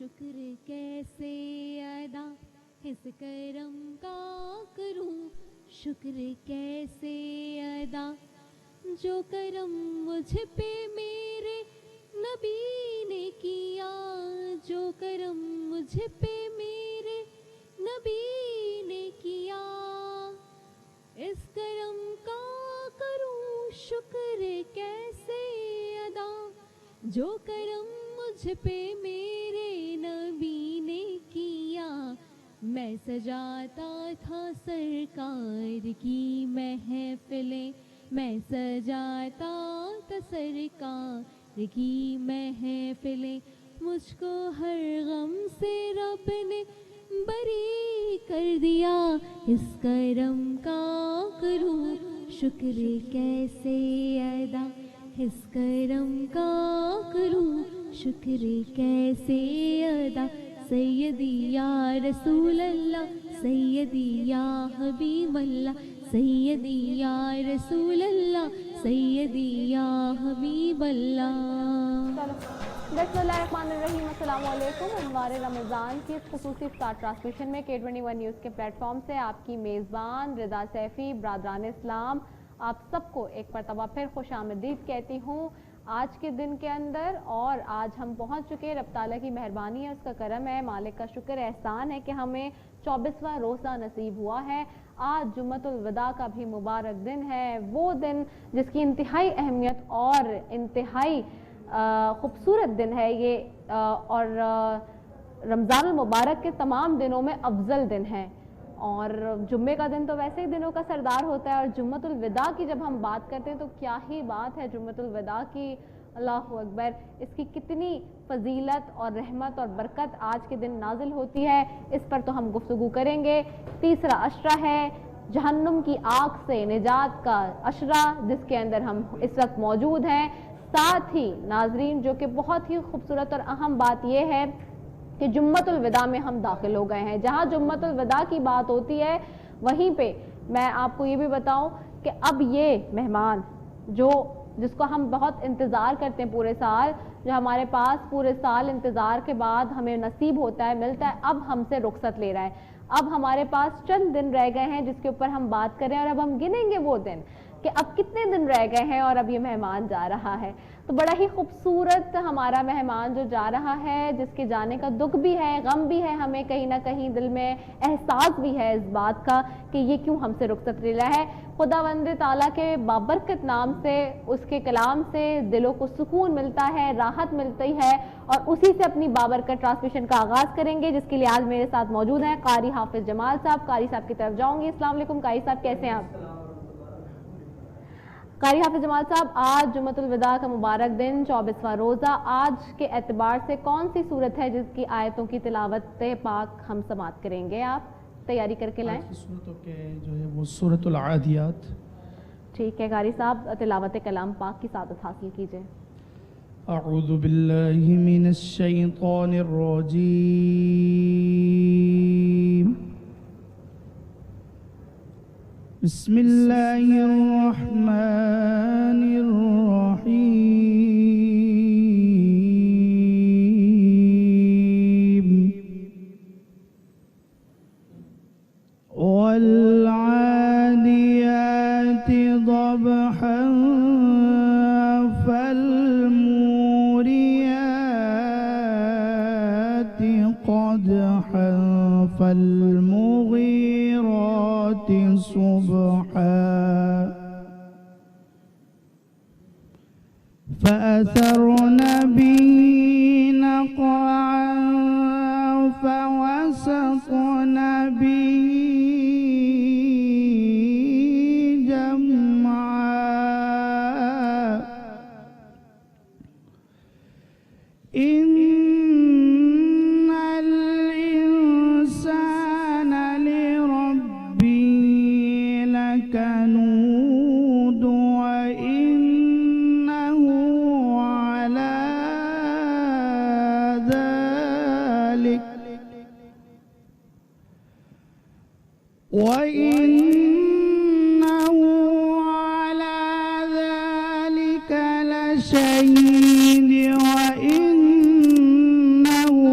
शुक्र कैसे अदा इस करम का करूं, शुक्र कैसे अदा जो करम मुझ पे मेरे नबी ने किया, जो करम मुझ पे मेरे नबी ने किया। इस करम का करूं शुक्र कैसे अदा जो करम मुझ पे मेरे नबी ने किया। मैं सजाता था सरकार की महफिलें, मैं सजाता था सरकार की महफिलें, मुझको हर गम से रब ने बरी कर दिया। इस करम का करूं शुक्र कैसे अदा, इस करम का करूं शुक्र कैसे अदा। सैयदी या रसूल अल्लाह, सैयदी या हबीब अल्लाह, सैयदी या रसूल अल्लाह, सैयदी या हबीब अल्लाह। बिस्मिल्लाहिर्रहमानिर्रहीम, अस्सलाम वालेकुम। हमारे रमज़ान की इस खुसूसी इफ्तार ट्रांसमिशन में K21 न्यूज़ के प्लेटफॉर्म से आपकी मेज़बान रिदा सैफ़ी बरादरान इस्लाम आप सबको एक मरतबा फिर खुश आमदीद कहती हूँ आज के दिन के अंदर। और आज हम पहुँच चुके, रब ताला की मेहरबानी है, उसका करम है, मालिक का शुक्र एहसान है कि हमें 24वां रोज़ा नसीब हुआ है। आज जुम्मतुल विदा का भी मुबारक दिन है, वो दिन जिसकी इंतहाई अहमियत और इंतहाई ख़ूबसूरत दिन है ये, और रमज़ानुल मुबारक के तमाम दिनों में अफजल दिन है। और जुम्मे का दिन तो वैसे ही दिनों का सरदार होता है, और जुम्मतुल विदा की जब हम बात करते हैं तो क्या ही बात है जुम्मतुल विदा की। अल्लाहु अकबर, इसकी कितनी फजीलत और रहमत और बरकत आज के दिन नाजिल होती है, इस पर तो हम गुफ्तगू करेंगे। तीसरा अशरा है जहन्नुम की आग से निजात का अशरा, जिसके अंदर हम इस वक्त मौजूद हैं। साथ ही नाजरीन, जो कि बहुत ही खूबसूरत और अहम बात यह है कि जुम्मतुल विदा में हम दाखिल हो गए हैं। जहाँ जुम्मतुल विदा की बात होती है वहीं पे मैं आपको ये भी बताऊं कि अब ये मेहमान जिसको हम बहुत इंतज़ार करते हैं पूरे साल, जो हमारे पास पूरे साल इंतज़ार के बाद हमें नसीब होता है, मिलता है, अब हमसे रुखसत ले रहा है। अब हमारे पास चंद दिन रह गए हैं जिसके ऊपर हम बात करें, और अब हम गिनेंगे वो दिन कि अब कितने दिन रह गए हैं और अब ये मेहमान जा रहा है। तो बड़ा ही खूबसूरत हमारा मेहमान जो जा रहा है, जिसके जाने का दुख भी है, गम भी है, हमें कहीं ना कहीं दिल में एहसास भी है इस बात का कि ये क्यों हमसे रुखसत ले रहा है। खुदावंद ताला के बाबरकत नाम से, उसके कलाम से दिलों को सुकून मिलता है, राहत मिलती है, और उसी से अपनी बाबरकत ट्रांसमिशन का आगाज़ करेंगे, जिसके लिए आज मेरे साथ मौजूद हैं कारी हाफिज जमाल साहब। कारी साहब की तरफ जाऊँगी। अस्सलाम वालेकुम कारी साहब, कैसे हैं आप? कारी हाफिज जमाल साहब, आज जुम्मतुल विदा का मुबारक दिन, 24वां रोज़ा, आज के एतबार से कौन सी सूरत है जिसकी आयतों की तिलावत पाक हम समात करेंगे? आप तैयारी करके लाएं। सूरतों के जो है वो सूरतुल आदियात। ठीक है कारी साहब, तिलावत कलाम पाक की सादत हासिल कीजिए। अऊज़ु बिल्लाहि मिनश शैतानिर रजीम, बिस्मिल्लाहिर रहमानिर रहीम। वल आदियाति ज़बहन फल मूरियाति क़दहन फल मुग़ीराति सुबहा फअथरन बिही नक़अन फवसतन बिही जमआ इन्नल इंसान लिरब्बिही लकनूद व इन्नहु अला ज़ालिक लशहीद व इन्नहु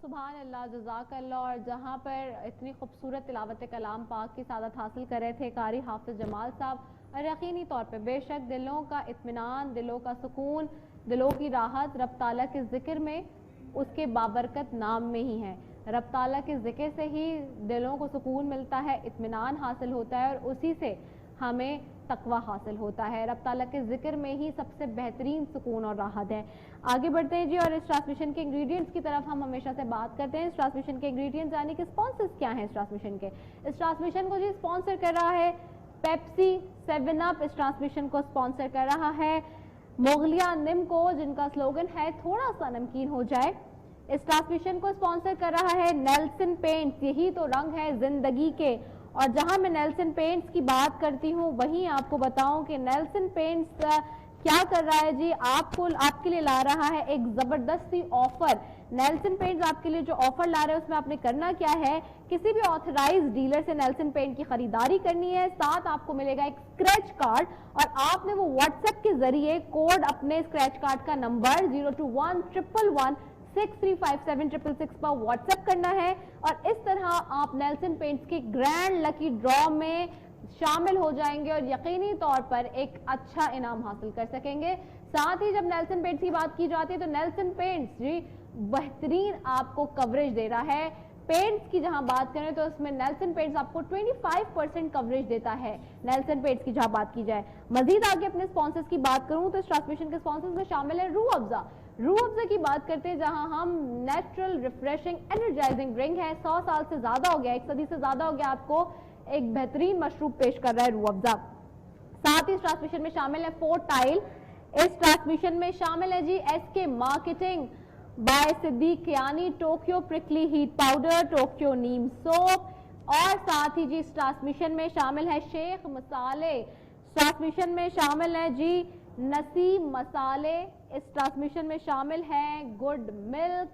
सुभान अल्लाह, जज़ाकल्लाह। और जहाँ पर इतनी खूबसूरत तिलावत कलाम पाक की सादत हासिल कर रहे थे कारी हाफिज जमाल साहब, और यकीनी तौर पे बेशक दिलों का इत्मीनान, दिलों का सुकून, दिलों की राहत रब ताला के ज़िक्र में, उसके बाबरकत नाम में ही है। रब ताला के ज़िक्र से ही दिलों को सुकून मिलता है, इत्मीनान हासिल होता है, और उसी से हमें तकवा हासिल होता है। रब ताला के ज़िक्र में ही सबसे बेहतरीन सुकून और राहत है। आगे बढ़ते हैं जी, और इस ट्रांसमिशन के इंग्रेडिएंट्स की तरफ हम हमेशा से बात करते हैं। इस ट्रांसमिशन के इंग्रेडिएंट्स यानी कि स्पॉन्सर्स क्या हैं इस ट्रांसमिशन के। इस ट्रांसमिशन को जी स्पॉन्सर कर रहा है पेप्सी, 7 अप इस ट्रांसमिशन को स्पॉन्सर कर रहा है मोगलिया निम्को, जिनका स्लोगन है थोड़ा सा नमकीन हो जाए। इस ट्रांसमिशन को स्पॉन्सर कर रहा है नेल्सन पेंट्स, यही तो रंग है जिंदगी के। और जहां मैं नेल्सन पेंट्स की बात करती हूं वहीं आपको बताऊं कि नेल्सन पेंट्स क्या कर रहा है जी, आपके लिए ला रहा है एक जबरदस्ती ऑफर। नेल्सन पेंट्स आपके लिए जो ऑफर ला रहे हैं उसमें आपने करना क्या है, किसी भी ऑथराइज्ड डीलर से नेल्सन पेंट की खरीदारी करनी है, साथ आपको मिलेगा एक स्क्रैच कार्ड, और आपने वो व्हाट्सएप के जरिए कोड अपने स्क्रैच कार्ड का नंबर 02111635766 पर व्हाट्सएप करना है, और इस तरह आप नेल्सन पेंट्स के ग्रैंड लकी ड्रॉ में शामिल हो जाएंगे और यकीनी तौर पर एक अच्छा इनाम हासिल कर सकेंगे। साथ ही जब नेल्सन पेंट्स की बात की जाती है तो नेल्सन पेंट्स जी बेहतरीन आपको कवरेज दे रहा है। पेंट्स की जहां बात करें तो उसमें नेल्सन पेंट्स आपको 25% कवरेज देता है। नेल्सन पेंट्स की जहां बात की जाए, मजीद आगे अपने स्पॉन्सर्स की बात करूं तो इस ट्रांसमिशन के स्पॉन्सर्स में शामिल है रूह अफ़ज़ा। रूह अफ़ज़ा की बात करते हैं जहां हम नेचुरल रिफ्रेशिंग एनर्जाइजिंग ड्रिंक है, 100 साल से ज्यादा हो गया, 1 सदी से ज्यादा हो गया, आपको एक बेहतरीन मशरूब पेश कर रहा है रूह अफ़ज़ा। साथ ही इस ट्रांसमिशन में शामिल है फोर्ट टाइल। इस ट्रांसमिशन में शामिल है जी SK marketing by Siddique Kiani, Tokyo prickly heat powder, Tokyo neem soap, और साथ ही जी इस ट्रांसमिशन में शामिल है शेख मसाले। ट्रांसमिशन में शामिल है जी नसीम मसाले। इस ट्रांसमिशन में शामिल है गुड मिल्क।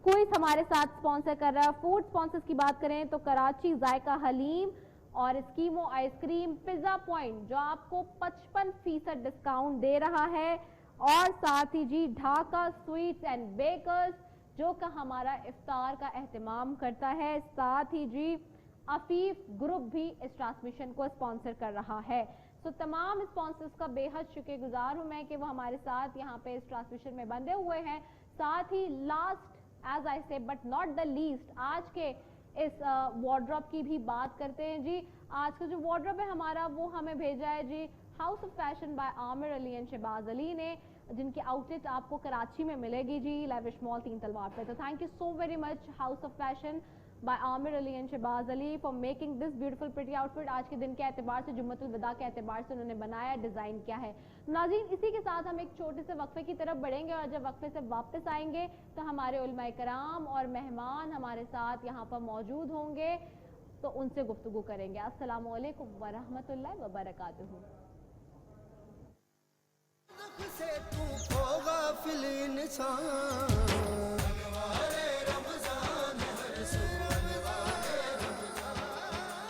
क्विज हमारे साथ स्पॉन्सर कर रहा है। फूड स्पॉन्सर्स की बात करें तो कराची जायका हलीम और स्कीमो आइसक्रीम, पिज्जा पॉइंट जो आपको 55% डिस्काउंट दे रहा है, और साथ ही जी ढाका स्वीट्स एंड बेकर्स जो का हमारा इफ्तार का एहतमाम करता है। साथ ही जी अफीफ ग्रुप भी इस ट्रांसमिशन को स्पॉन्सर कर रहा है। तो तमाम स्पॉन्सर्स का बेहद शुक्रगुजार हूं मैं कि वो हमारे साथ यहाँ पे इस ट्रांसमिशन में बंधे हुए हैं। साथ ही लास्ट एज आई से बट नॉट द लीस्ट, आज के इस वार्डरोब की भी बात करते हैं जी। आज का जो वार्डरोब है हमारा वो हमें भेजा है जी house of fashion by Aamir Ali and Shahbaz Ali ने, जिनकी आउटलेट आपको कराची में मिलेगी जी लेविश मॉल 3 तलवार पे। तो thank you so very much house of fashion by Aamir Ali and Shahbaz Ali for making this beautiful pretty outfit. आज के दिन के एतबार से, जुम्मतुल विदा के एतबार से उन्होंने बनाया, डिजाइन किया है। नाज़रीन, इसी के साथ हम एक छोटे से वक्फे की तरफ बढ़ेंगे, और जब वक्फे से वापस आएंगे तो हमारे उलमाए कराम और मेहमान हमारे साथ यहाँ पर मौजूद होंगे, तो उनसे गुफ्तगू करेंगे। अस्सलामु अलैकुम व रहमतुल्लाहि व बरकातुहू। से तू होगा फिल इंसान